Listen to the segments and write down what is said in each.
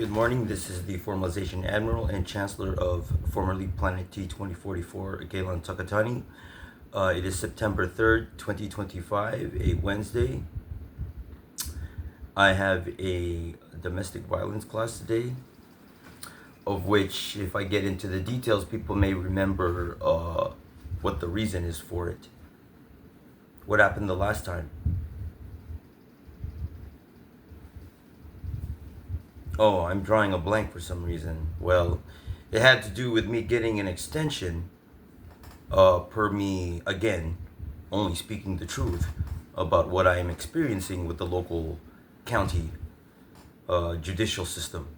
Good morning. This is the Formalization Admiral and Chancellor of formerly Planet T 2044, Galen Takatani. It is September 3rd, 2025, a Wednesday. I have a domestic violence class today, of which, if I get into the details, people may remember what the reason is for it. What happened the last time? Oh, I'm drawing a blank for some reason. Well, it had to do with me getting an extension, per me, again, only speaking the truth about what I am experiencing with the local county judicial system.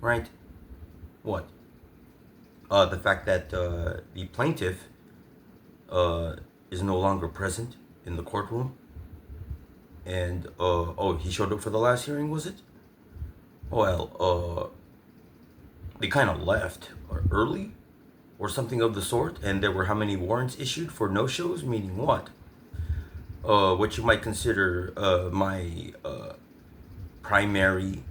Right? What? The fact that the plaintiff is no longer present in the courtroom. And, oh, he showed up for the last hearing, was it? Well, they kind of left early or something of the sort. And there were how many warrants issued for no-shows? Meaning what? What you might consider my primary,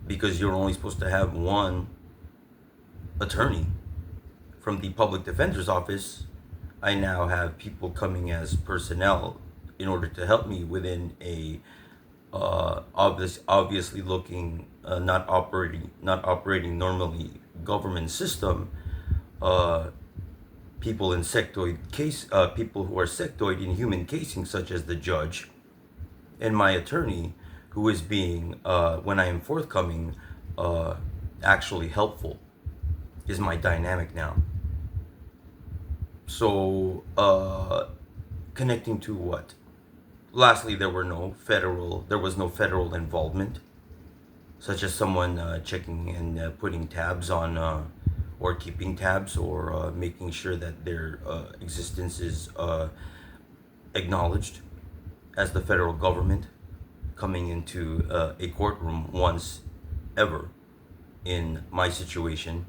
because you're only supposed to have one attorney from the public defender's office. I now have people coming as personnel in order to help me within a obviously looking not operating normally government system. People in sectoid case, people who are sectoid in human casing, such as the judge and my attorney, who is being, when I am forthcoming, actually helpful, is my dynamic now. So, connecting to what? Lastly, there was no federal involvement, such as someone checking and putting tabs on, or keeping tabs, or making sure that their existence is acknowledged as the federal government coming into a courtroom once ever in my situation,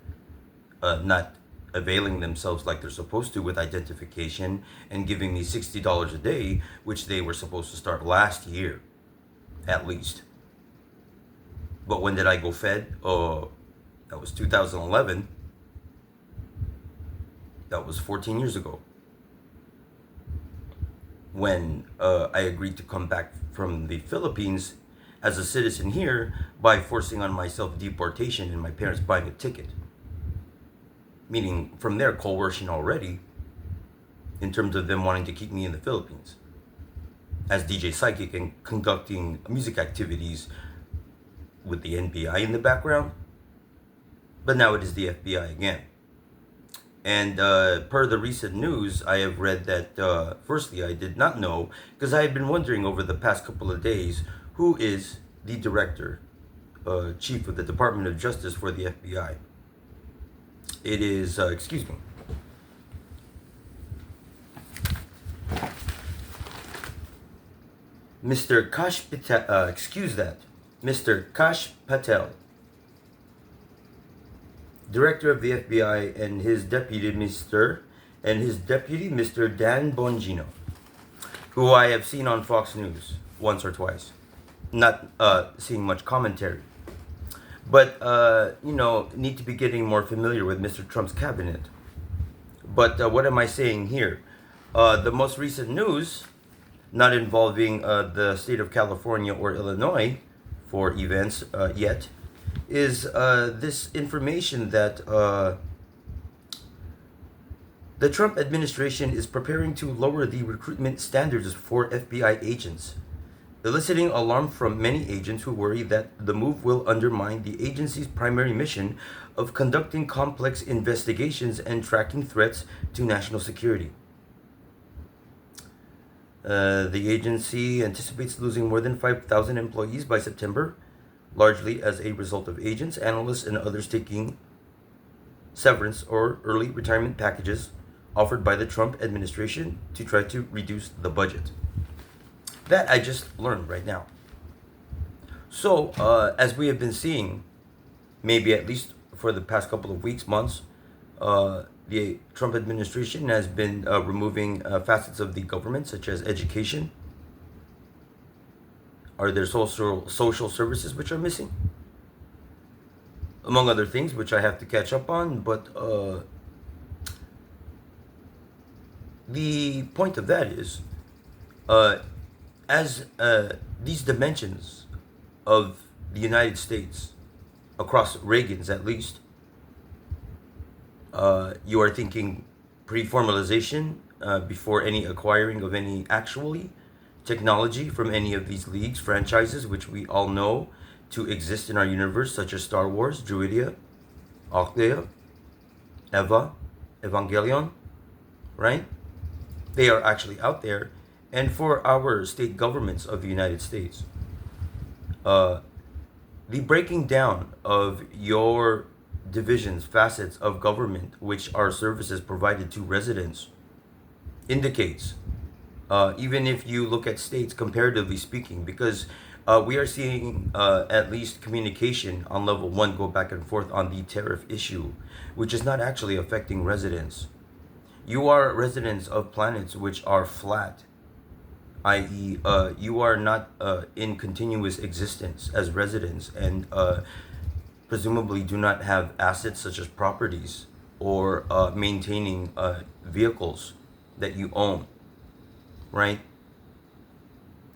not availing themselves like they're supposed to with identification and giving me $60 a day, which they were supposed to start last year, at least. But when did I go fed? That was 2011. That was 14 years ago. When I agreed to come back from the Philippines as a citizen here by forcing on myself deportation and my parents buying a ticket. Meaning, from there, coercion already, in terms of them wanting to keep me in the Philippines as DJ Psychic and conducting music activities with the NBI in the background. But now it is the FBI again. And per the recent news, I have read that, firstly, I did not know, because I had been wondering over the past couple of days, who is the director, chief of the Department of Justice for the FBI. It is, excuse me. Mr. Kash Patel, excuse that. Mr. Kash Patel, director of the FBI, and his deputy, Mr. Dan Bongino, who I have seen on Fox News once or twice. Not seeing much commentary. But, need to be getting more familiar with Mr. Trump's cabinet. But what am I saying here? The most recent news, not involving the state of California or Illinois for events yet, is this information that the Trump administration is preparing to lower the recruitment standards for FBI agents, eliciting alarm from many agents who worry that the move will undermine the agency's primary mission of conducting complex investigations and tracking threats to national security. The agency anticipates losing more than 5,000 employees by September, largely as a result of agents, analysts, and others taking severance or early retirement packages offered by the Trump administration to try to reduce the budget. That I just learned right now. So, as we have been seeing, maybe at least for the past couple of weeks, months, the Trump administration has been removing facets of the government, such as education, Are there social services which are missing? Among other things, which I have to catch up on. But the point of that is, as these dimensions of the United States, across Reagan's at least, you are thinking pre-formalization before any acquiring of any actually technology from any of these leagues, franchises, which we all know to exist in our universe, such as Star Wars, Druidia, Oclea, Eva, Evangelion, right? They are actually out there. And for our state governments of the United States, the breaking down of your divisions, facets of government, which are services provided to residents, indicates, even if you look at states comparatively speaking, because we are seeing at least communication on level one go back and forth on the tariff issue, which is not actually affecting residents. You are residents of planets which are flat, i.e., you are not in continuous existence as residents, and presumably do not have assets such as properties or maintaining vehicles that you own, right?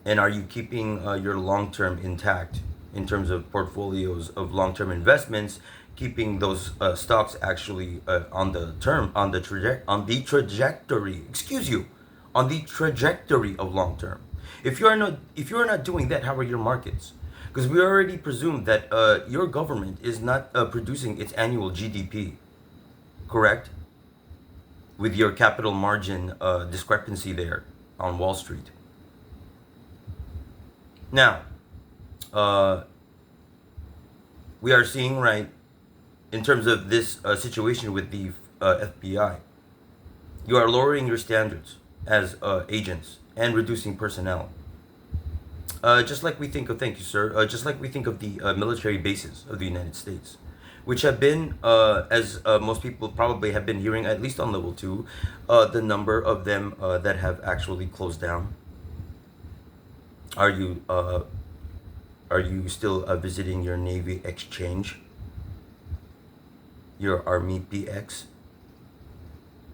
And are you keeping your long-term intact in terms of portfolios of long-term investments, keeping those stocks actually on the trajectory, excuse you, on the trajectory of long-term? If you are not doing that, how are your markets? Because we already presume that your government is not producing its annual GDP, correct? With your capital margin discrepancy there on Wall Street. Now, we are seeing, right, in terms of this situation with the FBI, you are lowering your standards as agents and reducing personnel. Just like we think of, thank you, sir, just like we think of the military bases of the United States, which have been, as most people probably have been hearing, at least on level 2, the number of them that have actually closed down. Are you still visiting your Navy exchange? Your Army PX?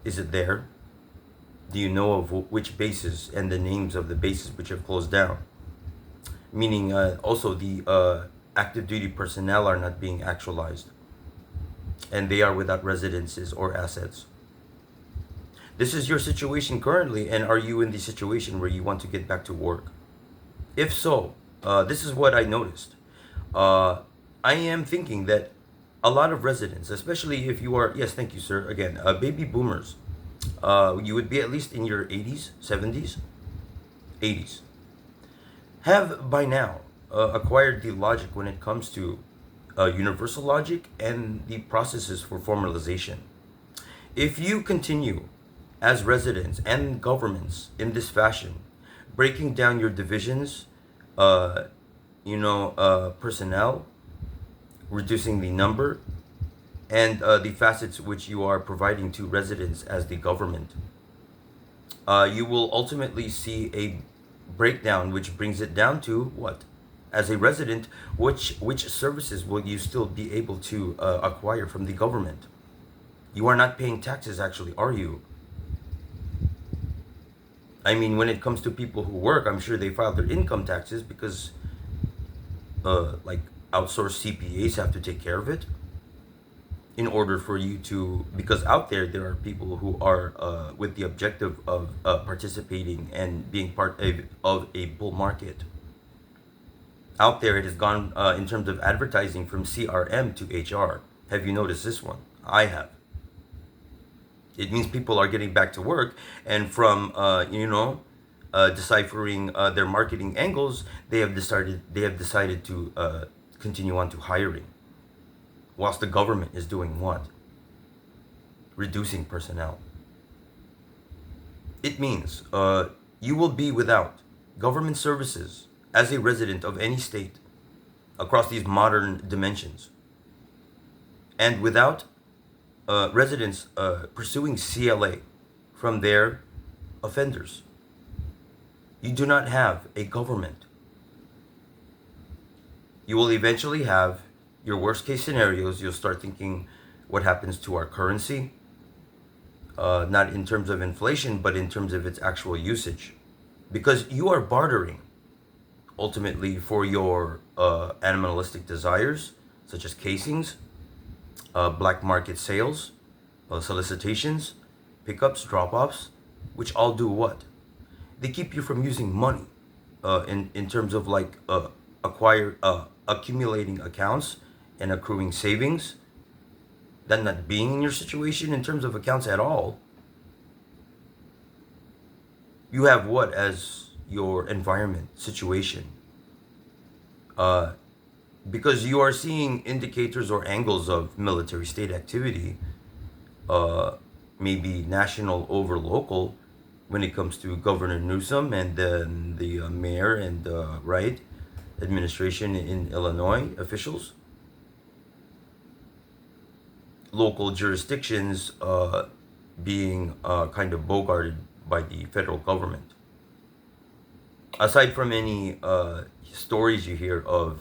Is it there? Do you know of which bases and the names of the bases which have closed down? Meaning also the active duty personnel are not being actualized, and they are without residences or assets. This is your situation currently, and are you in the situation where you want to get back to work? If so, this is what I noticed. I am thinking that a lot of residents, especially if you are, yes, thank you, sir, again, baby boomers, you would be at least in your 80s, 70s, 80s, have by now acquired the logic when it comes to universal logic and the processes for formalization. If you continue as residents and governments in this fashion, breaking down your divisions, personnel, reducing the number, and the facets which you are providing to residents as the government, you will ultimately see a breakdown, which brings it down to what? As a resident, which services will you still be able to acquire from the government? You are not paying taxes, actually, are you? I mean, when it comes to people who work, I'm sure they file their income taxes because, like, outsourced CPAs have to take care of it. In order for you to, because out there are people who are with the objective of participating and being part of a bull market. Out there, it has gone in terms of advertising from CRM to HR. Have you noticed this one? I have. It means people are getting back to work, and from deciphering their marketing angles, they have decided to continue on to hiring, whilst the government is doing what? Reducing personnel. It means you will be without government services as a resident of any state across these modern dimensions, and without residents pursuing CLA from their offenders. You do not have a government You will eventually have your worst case scenarios. You'll start thinking what happens to our currency, not in terms of inflation, but in terms of its actual usage. Because you are bartering ultimately for your animalistic desires, such as casings, black market sales, solicitations, pickups, drop offs, which all do what? They keep you from using money in terms of like accumulating accounts and accruing savings. That not being in your situation in terms of accounts at all. You have what as your environment situation? Uh, because you are seeing indicators or angles of military state activity, uh, maybe national over local, when it comes to Governor Newsom and then the mayor and right administration in Illinois officials, local jurisdictions being kind of bogarted by the federal government. Aside from any stories you hear of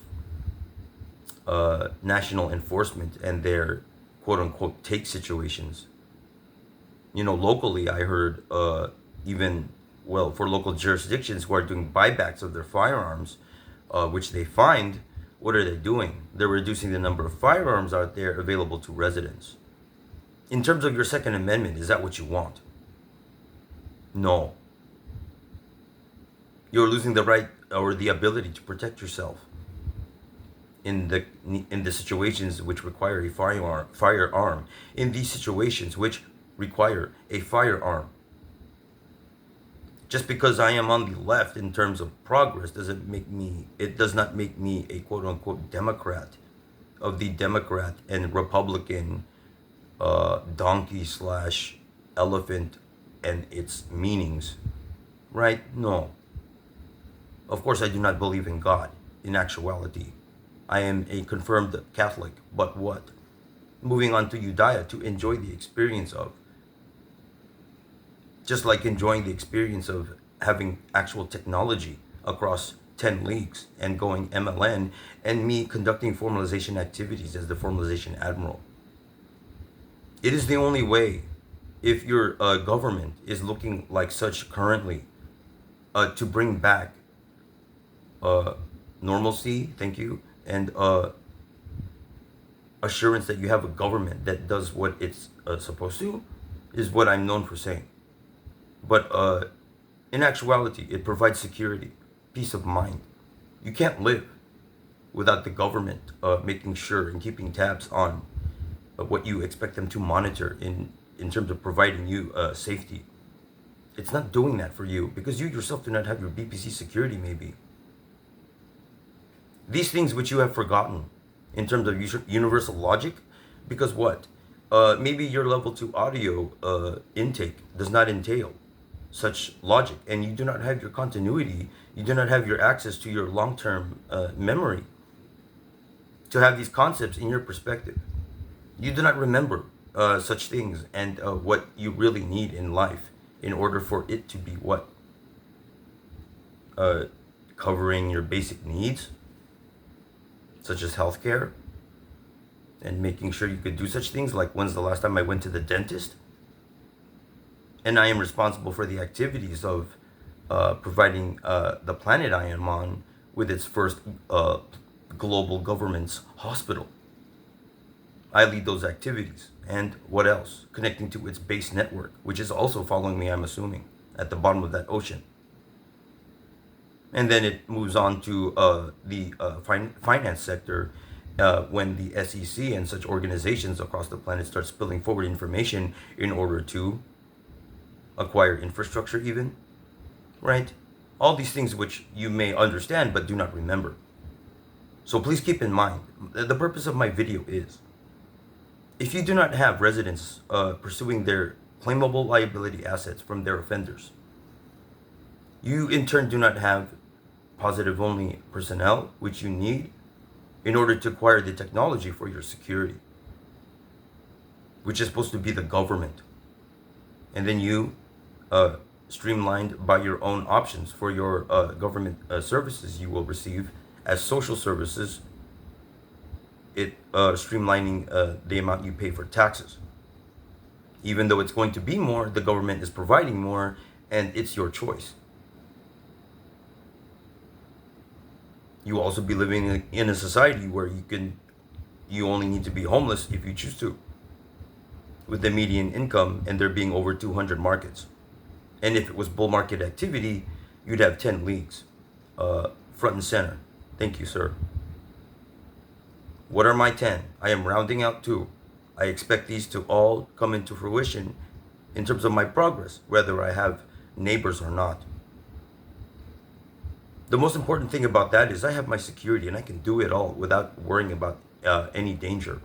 national enforcement and their quote unquote take situations, locally I heard even, well, for local jurisdictions who are doing buybacks of their firearms, which they find, what are they doing? They're reducing the number of firearms out there available to residents. In terms of your Second Amendment, is that what you want? No. You're losing the right or the ability to protect yourself in the situations which require a firearm. In these situations which require a firearm. Just because I am on the left in terms of progress it does not make me a quote unquote Democrat of the Democrat and Republican donkey slash elephant and its meanings, right? No. Of course, I do not believe in God in actuality. I am a confirmed Catholic, but what? Moving on to Judea to enjoy the experience of. Just like enjoying the experience of having actual technology across 10 leagues and going MLN and me conducting formalization activities as the formalization admiral. It is the only way, if your government is looking like such currently, to bring back normalcy, thank you, and assurance that you have a government that does what it's supposed to, is what I'm known for saying. But in actuality, it provides security, peace of mind. You can't live without the government making sure and keeping tabs on what you expect them to monitor in terms of providing you safety. It's not doing that for you because you yourself do not have your BPC security, maybe. These things which you have forgotten in terms of universal logic, because what? Maybe your level 2 audio intake does not entail such logic, and you do not have your continuity, you do not have your access to your long-term memory to have these concepts in your perspective. You do not remember such things and what you really need in life in order for it to be what? Covering your basic needs, such as healthcare, and making sure you could do such things like when's the last time I went to the dentist? And I am responsible for the activities of providing the planet I am on with its first global government's hospital. I lead those activities. And what else? Connecting to its base network, which is also following me, I'm assuming, at the bottom of that ocean. And then it moves on to the finance sector when the SEC and such organizations across the planet start spilling forward information in order to acquire infrastructure even, right? All these things which you may understand but do not remember. So please keep in mind, the purpose of my video is, if you do not have residents pursuing their claimable liability assets from their offenders, you in turn do not have positive only personnel, which you need in order to acquire the technology for your security, which is supposed to be the government. And then you, streamlined by your own options for your government services you will receive as social services it streamlining the amount you pay for taxes. Even though it's going to be more, the government is providing more, and it's your choice. You will also be living in a society where you only need to be homeless if you choose to, with the median income and there being over 200 markets. And if it was bull market activity, you'd have 10 leagues, front and center. Thank you, sir. What are my 10? I am rounding out 2. I expect these to all come into fruition in terms of my progress, whether I have neighbors or not. The most important thing about that is I have my security and I can do it all without worrying about any danger.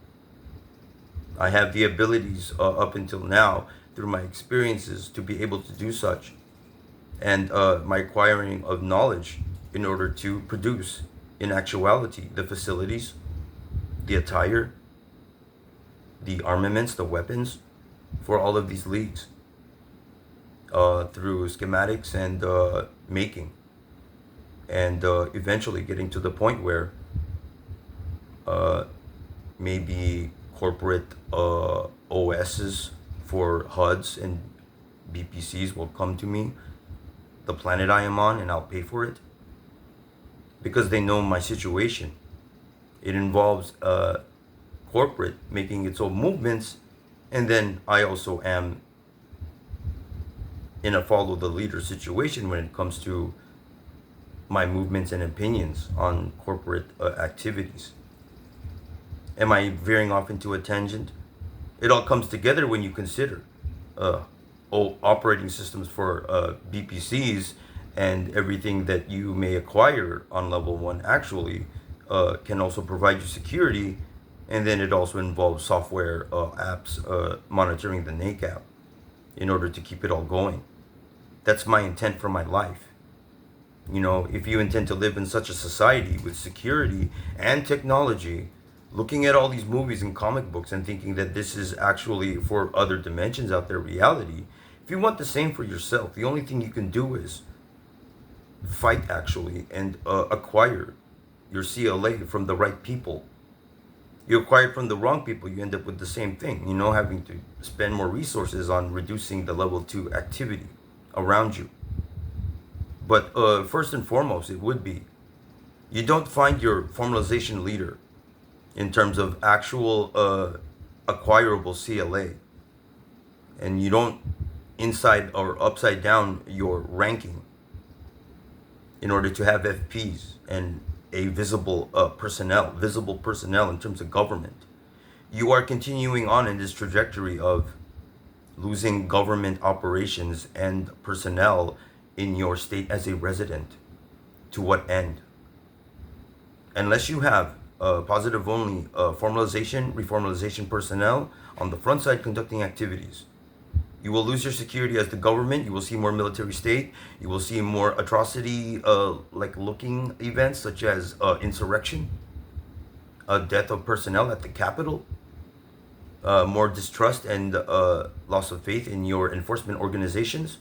I have the abilities up until now through my experiences to be able to do such, and my acquiring of knowledge in order to produce, in actuality, the facilities, the attire, the armaments, the weapons for all of these leagues through schematics and making, and eventually getting to the point where maybe corporate OSs for HUDs and BPCs will come to me, the planet I am on, and I'll pay for it because they know my situation. It involves corporate making its own movements, and then I also am in a follow the leader situation when it comes to my movements and opinions on corporate activities. Am I veering off into a tangent? It all comes together when you consider operating systems for BPCs, and everything that you may acquire on level 1 actually can also provide you security. And then it also involves software apps monitoring the NACAP in order to keep it all going. That's my intent for my life. You know, if you intend to live in such a society with security and technology, looking at all these movies and comic books and thinking that this is actually for other dimensions out there, reality, if you want the same for yourself, the only thing you can do is fight actually and acquire your CLA from the right people. You acquire it from the wrong people, you end up with the same thing, you know, having to spend more resources on reducing the level 2 activity around you. But first and foremost, it would be, you don't find your formalization leader in terms of actual acquirable CLA, and you don't inside or upside down your ranking in order to have FPs and a visible personnel in terms of government. You are continuing on in this trajectory of losing government operations and personnel in your state as a resident. To what end? Unless you have positive only reformalization personnel on the front side conducting activities, you will lose your security as the government. You will see more military state. You will see more atrocity like looking events such as insurrection, death of personnel at the Capitol, more distrust and loss of faith in your enforcement organizations,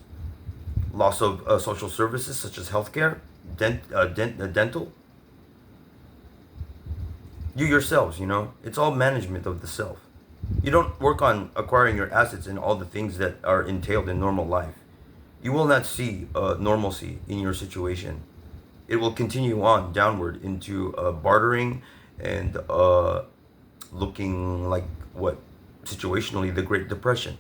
loss of social services such as healthcare, dental. You yourselves, you know, it's all management of the self. You don't work on acquiring your assets and all the things that are entailed in normal life. You will not see normalcy in your situation. It will continue on downward into bartering and looking like what situationally the Great Depression.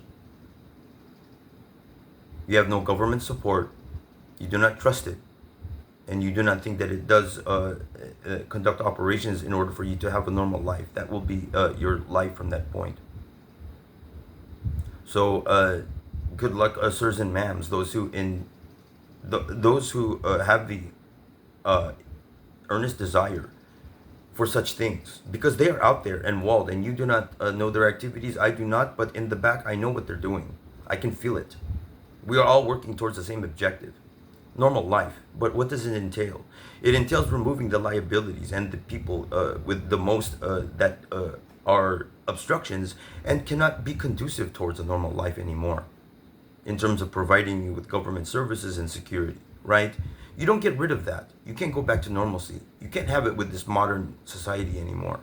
You have no government support. You do not trust it. And you do not think that it does conduct operations in order for you to have a normal life. That will be your life from that point. So good luck, sirs and ma'ams, those who have the earnest desire for such things, because they are out there and walled, and you do not know their activities. I do not, but in the back, I know what they're doing. I can feel it. We are all working towards the same objective. Normal life. But what does it entail? It entails removing the liabilities and the people with the most that are obstructions and cannot be conducive towards a normal life anymore in terms of providing you with government services and security, right? You don't get rid of that. You can't go back to normalcy. You can't have it with this modern society anymore.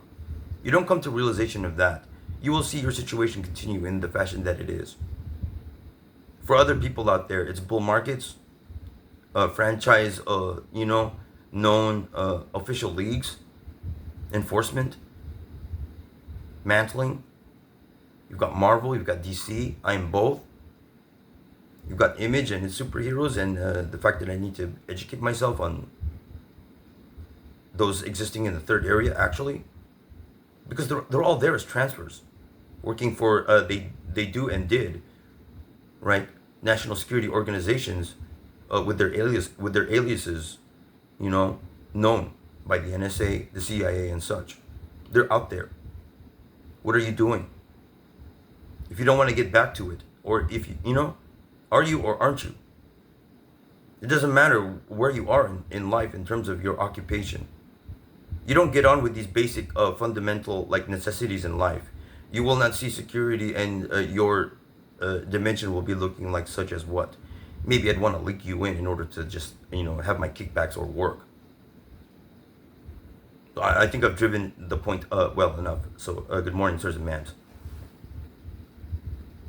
You don't come to realization of that, you will see your situation continue in the fashion that it is. For other people out there, it's bull markets, franchise, known official leagues, enforcement, mantling. You've got Marvel, you've got DC. I am both. You've got Image and its superheroes, and the fact that I need to educate myself on those existing in the third area, actually, because they're all there as transfers, working for they do and did, right? National security organizations, with their aliases, known by the NSA, the CIA, and such. They're out there. What are you doing? If you don't want to get back to it, or if are you or aren't you? It doesn't matter where you are in life in terms of your occupation. You don't get on with these basic fundamental necessities in life, you will not see security, and your dimension will be looking like such as what? Maybe I'd want to link you in order to just have my kickbacks or work. I think I've driven the point well enough. So good morning, sirs and ma'ams.